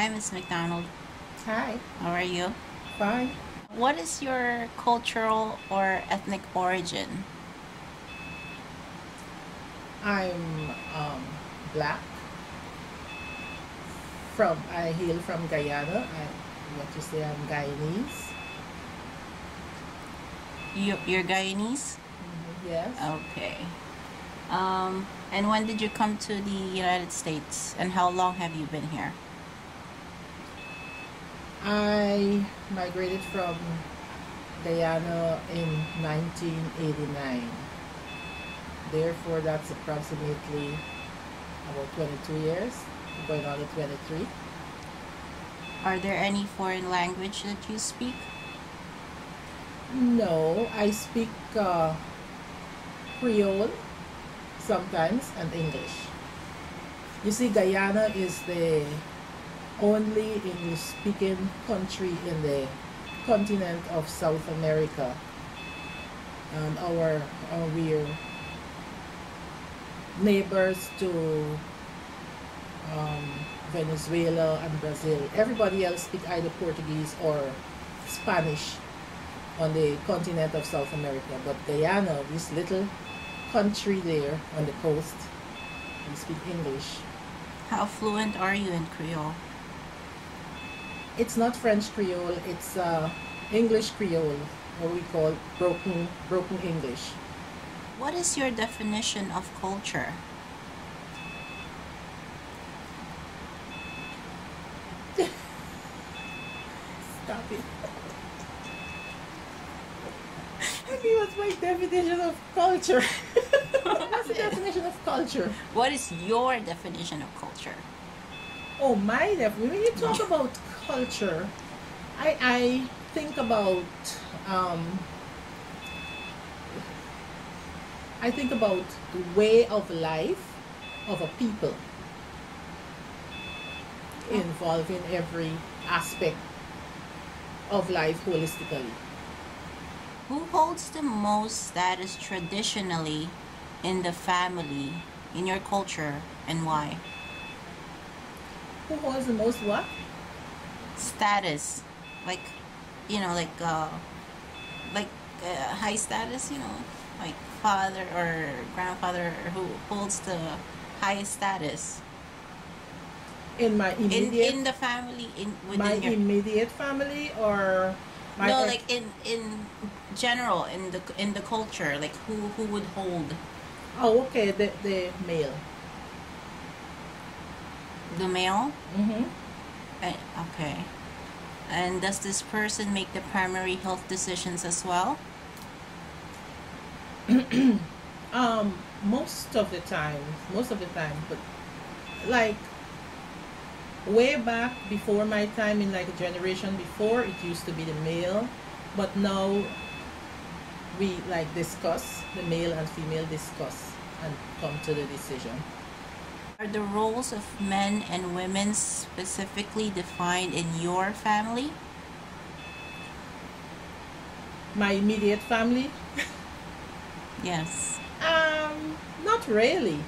Hi, Miss McDonald. Hi, How are you? fine. What is your cultural or ethnic origin? I'm black. I hail from Guyana. What you say? I'm Guyanese. You're Guyanese? Yes. Okay. And when did you come to the United States? And how long have you been here? I migrated from Guyana in 1989. Therefore, that's approximately about 22 years, going on to 23. Are there any foreign language that you speak? No, I speak Creole sometimes and English. You see, Guyana is the only English speaking country in the continent of South America. And we're neighbors to um, Venezuela and Brazil. Everybody else speak either Portuguese or Spanish on the continent of South America. But Guyana, this little country there on the coast, we speak English. How fluent are you in Creole? It's not French Creole, it's English Creole, what we call broken English. What is your definition of culture? Stop it. I mean, what's my definition of culture? What's the definition of culture? What is your definition of culture? Oh, my definition. When you talk about culture, I think about um, the way of life of a people involving every aspect of life holistically. Who holds the most status traditionally in the family, in your culture, and why? Who holds the most what? Status, like, like high status, like father or grandfather who holds the highest status In my immediate, in the family, in my within your immediate family, or my no, ex- like in general, in the culture, like who would hold Oh, okay, the male. the male. Mm-hmm. Okay. And does this person make the primary health decisions as well? Most of the time, but like way back before my time, in like a generation before, it used to be the male, but now we like discuss, the male and female discuss and come to the decision. Are the roles of men and women specifically defined in your family? My immediate family, Yes. not really,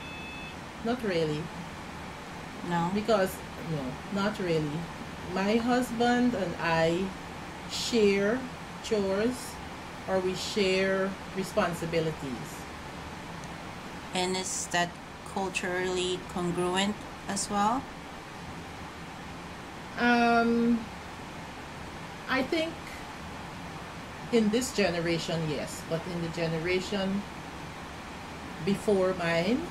not really, No. because no, not really. My husband and I share chores, or we share responsibilities. And is that culturally congruent as well? Um, I think in this generation, yes, but in the generation before mine,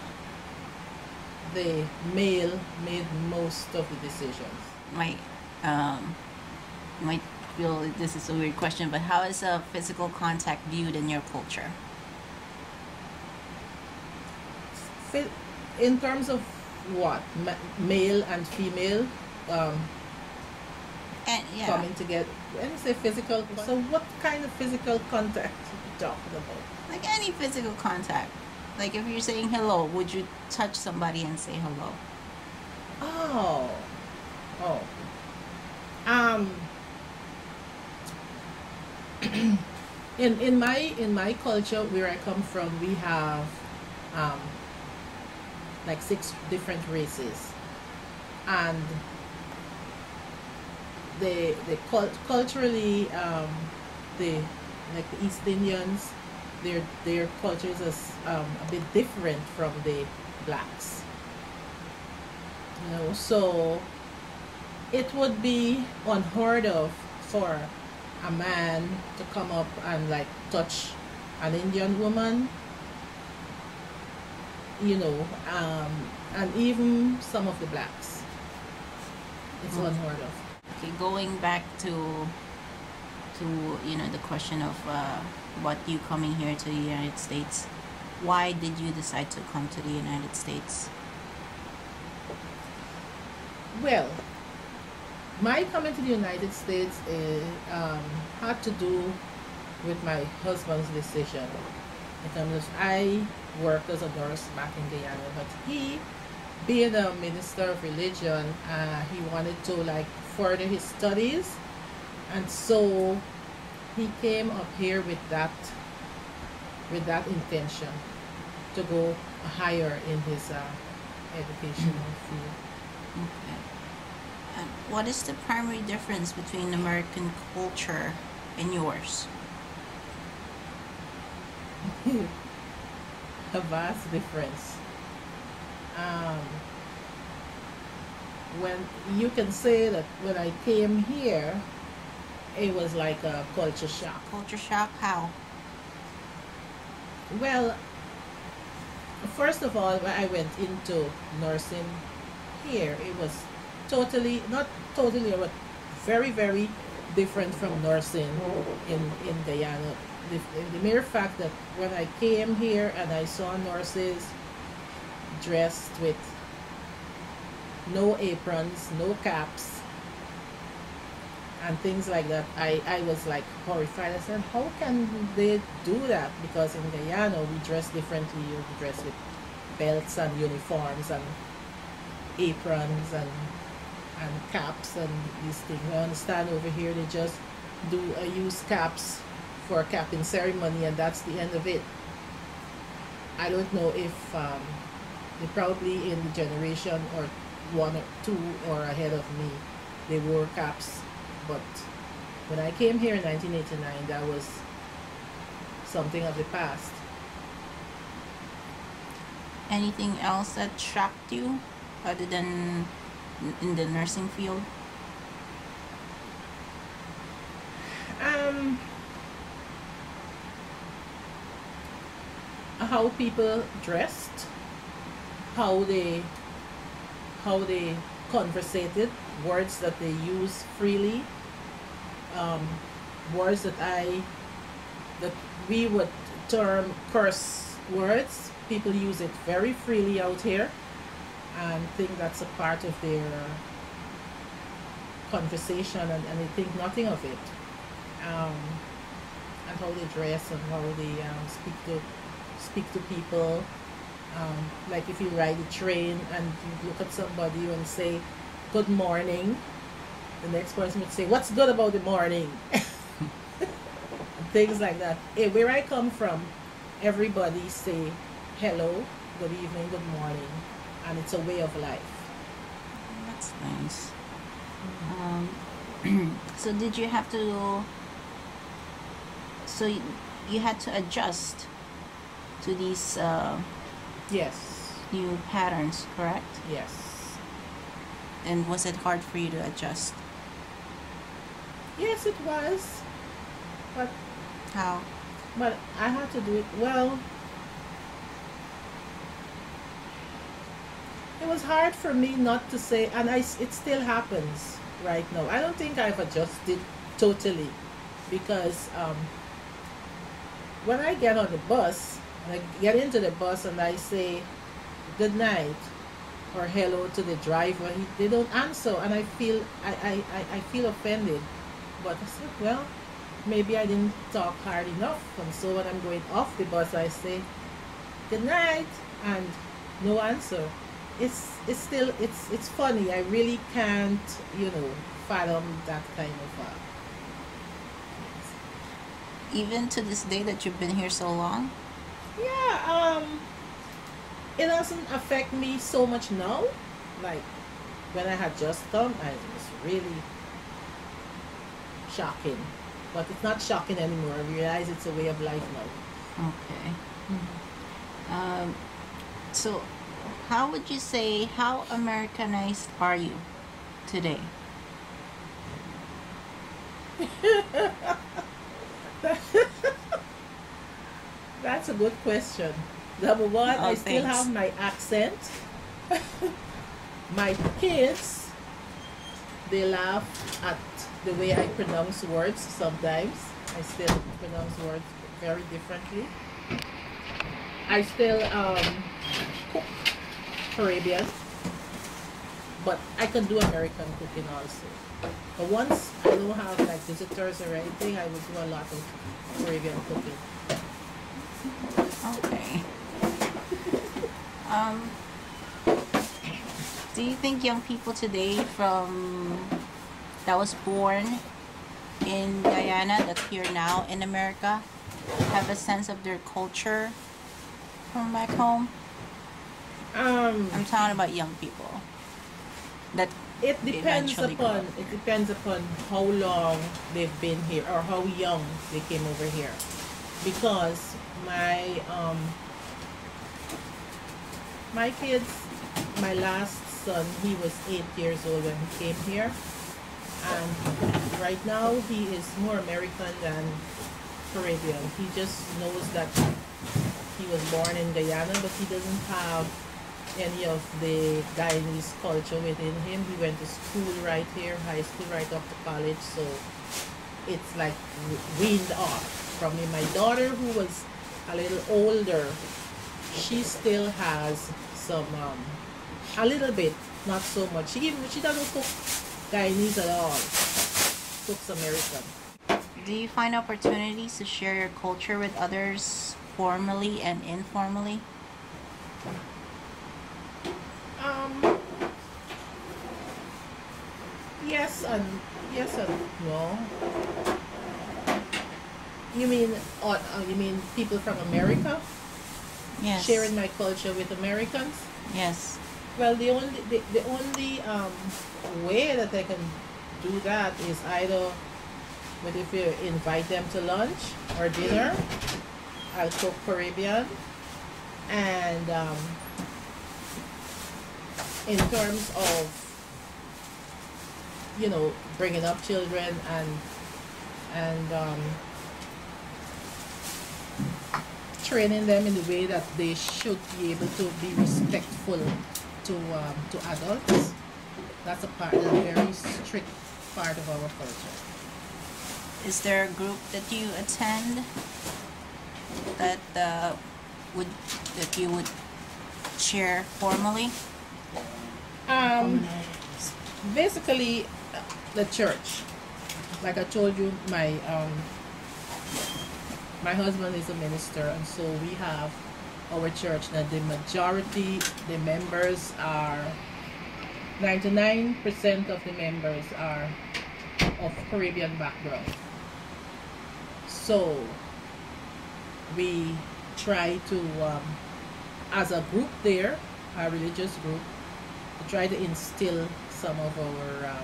the male made most of the decisions. Might um might feel this is a weird question, but how is a physical contact viewed in your culture? In terms of what? Male and female um, And yeah, coming together. When you say physical, so what kind of physical contact are you talking about? like any physical contact. Like if you're saying hello, would you touch somebody and say hello? Oh, oh. Um, in my culture where I come from, we have um, like 6 different races, and culturally, the like the East Indians, their cultures is a bit different from the blacks. So it would be unheard of for a man to come up and like touch an Indian woman, you know, and even some of the blacks. It's unheard of. Okay, going back to the question of what you coming here to the United States. Why did you decide to come to the United States? Well, my coming to the United States had to do with my husband's decision. Because I worked as a nurse back in Guyana, but he, being a minister of religion, he wanted to like further his studies, and so he came up here with that intention to go higher in his educational field. Okay. And what is the primary difference between American culture and yours? A vast difference. When you can say that when I came here, it was like a culture shock. Culture shock? How? Well, first of all, when I went into nursing here, it was totally, not totally, but very, very different from nursing in Guyana. The mere fact that when I came here and I saw nurses dressed with no aprons, no caps, and things like that, I was like horrified. I said, how can they do that? Because in Guyana, we dress differently. We dress with belts and uniforms and aprons and caps and these things. I understand over here they just use caps for a capping ceremony, and that's the end of it. I don't know if they probably in the generation or one or two or ahead of me, they wore caps. But when I came here in 1989, that was something of the past. Anything else that shocked you other than in the nursing field? How people dressed, how they conversated, words that they use freely, words that we would term curse words. People use it very freely out here and think that's a part of their conversation, and they think nothing of it. And how they dress and how they speak to people. Like if you ride a train and you look at somebody and say good morning, the next person would say, what's good about the morning? And things like that. Hey, where I come from, everybody say hello, good evening, good morning, and it's a way of life. That's nice. So did you have to, so you had to adjust to these Yes. new patterns, correct? Yes. And was it hard for you to adjust? Yes, it was. But How? I had to do it well. It was hard for me not to say, and it still happens right now. I don't think I've adjusted totally, because when I get on the bus, I get into the bus and I say good night or hello to the driver, they don't answer, and I feel I feel offended. But I said, well, maybe I didn't talk hard enough, and so when I'm going off the bus, I say good night and no answer. It's still it's funny. I really can't fathom that kind of Even to this day that you've been here so long? yeah. It doesn't affect me so much now. Like when I had just come, I was really shocking. But it's not shocking anymore. I realize it's a way of life now. Okay. Um, so, how would you say, how Americanized are you today? That's a good question. Number one, Oh, I still thanks. have my accent. My kids, they laugh at the way I pronounce words sometimes. I still pronounce words very differently. I still cook Caribbean, but I can do American cooking also. But once I don't have like visitors or anything, I would do a lot of Caribbean cooking. Okay. Um, do you think young people today from that was born in Guyana that's here now in America have a sense of their culture from back home? Um, I'm talking about young people that it depends eventually grow upon up it here. depends upon how long they've been here or how young they came over here. Because my kids, my last son, he was 8 years old when he came here, and right now he is more American than Caribbean. He just knows that he was born in Guyana, but he doesn't have any of the Guyanese culture within him. He went to school right here, high school right up to college, so it's like weaned off from me. My daughter, who was a little older, she still has some, a little bit, not so much. She doesn't cook Guyanese at all. Cooks American. Do you find opportunities to share your culture with others formally and informally? Um, yes and no. You mean you mean people from America Yes. sharing my culture with Americans? Yes. Well, the only way that I can do that is either but if you invite them to lunch or dinner, I'll cook Caribbean. And in terms of bringing up children and training them in the way that they should be able to be respectful to adults. That's a very strict part of our culture. Is there a group that you attend that would that you would share formally? Um, Basically, the church. Like I told you, my husband is a minister, and so we have our church. Now, the majority, the members are 99% of the members are of Caribbean background. So we try to, as a group there, a religious group, to try to instill some of our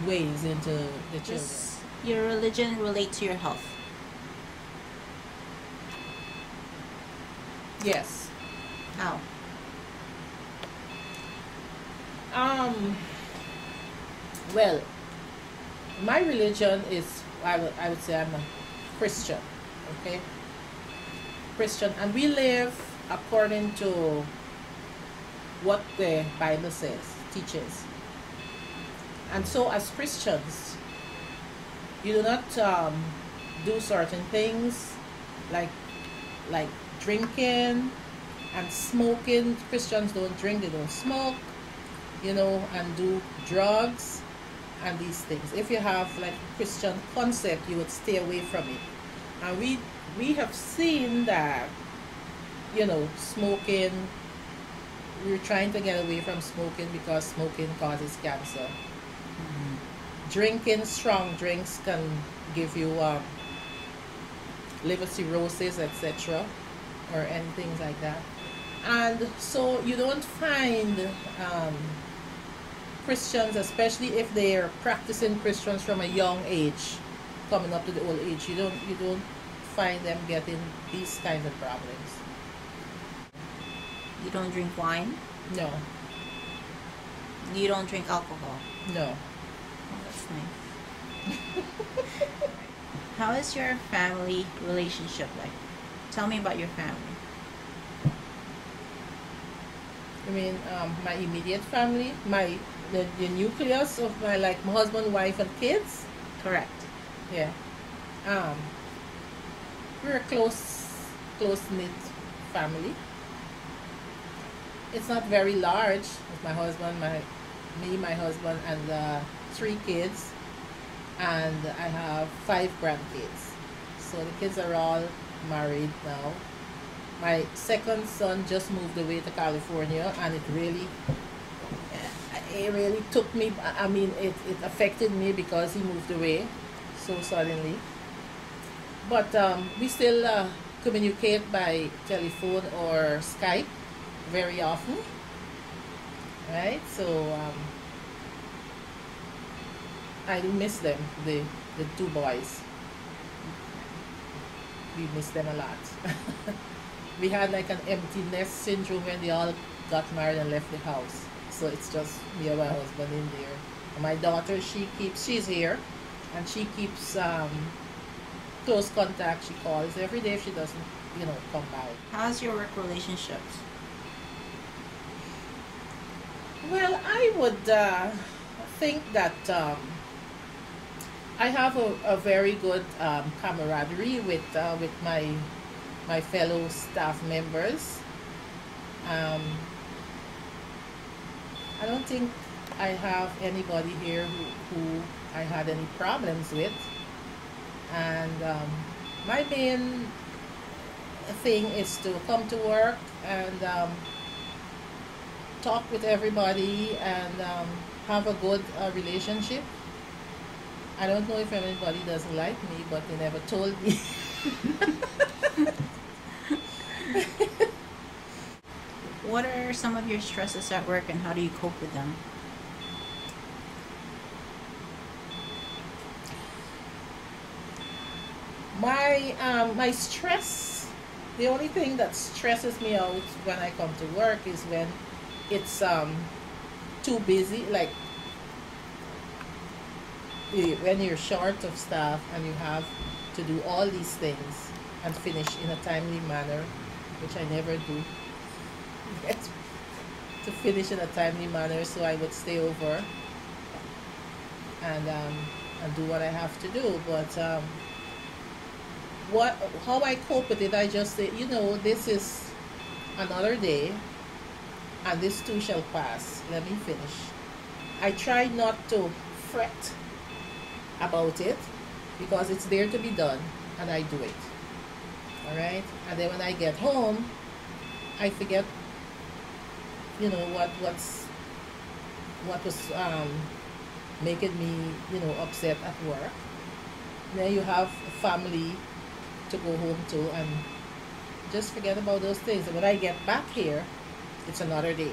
ways into the children. Does your religion relate to your health? Yes. How? Well, my religion is, I would say I'm a Christian, okay? Christian, and we live according to what the Bible says, teaches. And so as Christians, you do not do certain things like drinking and smoking. Christians don't drink, they don't smoke, and do drugs and these things. If you have like a Christian concept, you would stay away from it. And we have seen that, smoking, we're trying to get away from smoking because smoking causes cancer. Drinking strong drinks can give you liver cirrhosis, etc., or anything like that. And so you don't find Christians, especially if they're practicing Christians from a young age, coming up to the old age, you don't find them getting these kinds of problems. You don't drink wine? No, You don't drink alcohol? no. Oh, that's nice. How is your family relationship like? Tell me about your family. I mean, my immediate family, the nucleus of my husband, wife, and kids. Correct. Yeah. We're a close knit family. It's not very large. It's my husband, my husband, and 3 kids, and I have 5 grandkids. So the kids are all married now. My second son just moved away to California, and it really took me. I mean, it affected me because he moved away so suddenly. But we still communicate by telephone or Skype very often, right? So I do miss them, the 2 boys. We miss them a lot. We had like an empty nest syndrome when they all got married and left the house. So it's just me and my husband in there. And my daughter, she's here, and she keeps close contact. She calls every day if she doesn't, come by. How's your work relationships? Well, I would think that I have a very good camaraderie with my fellow staff members. I don't think I have anybody here who I had any problems with. And my main thing is to come to work and talk with everybody and have a good relationship. I don't know if anybody doesn't like me, but they never told me. What are some of your stresses at work and how do you cope with them? My stress, the only thing that stresses me out when I come to work is when it's too busy, like when you're short of staff and you have to do all these things and finish in a timely manner, which I never do. To finish in a timely manner, so I would stay over and do what I have to do. But how I cope with it, I just say, this is another day, and this too shall pass. Let me finish. I try not to fret about it because it's there to be done, and I do it. All right, and then when I get home, I forget, what was making me, upset at work. Then you have family to go home to, and just forget about those things. And when I get back here, it's another day.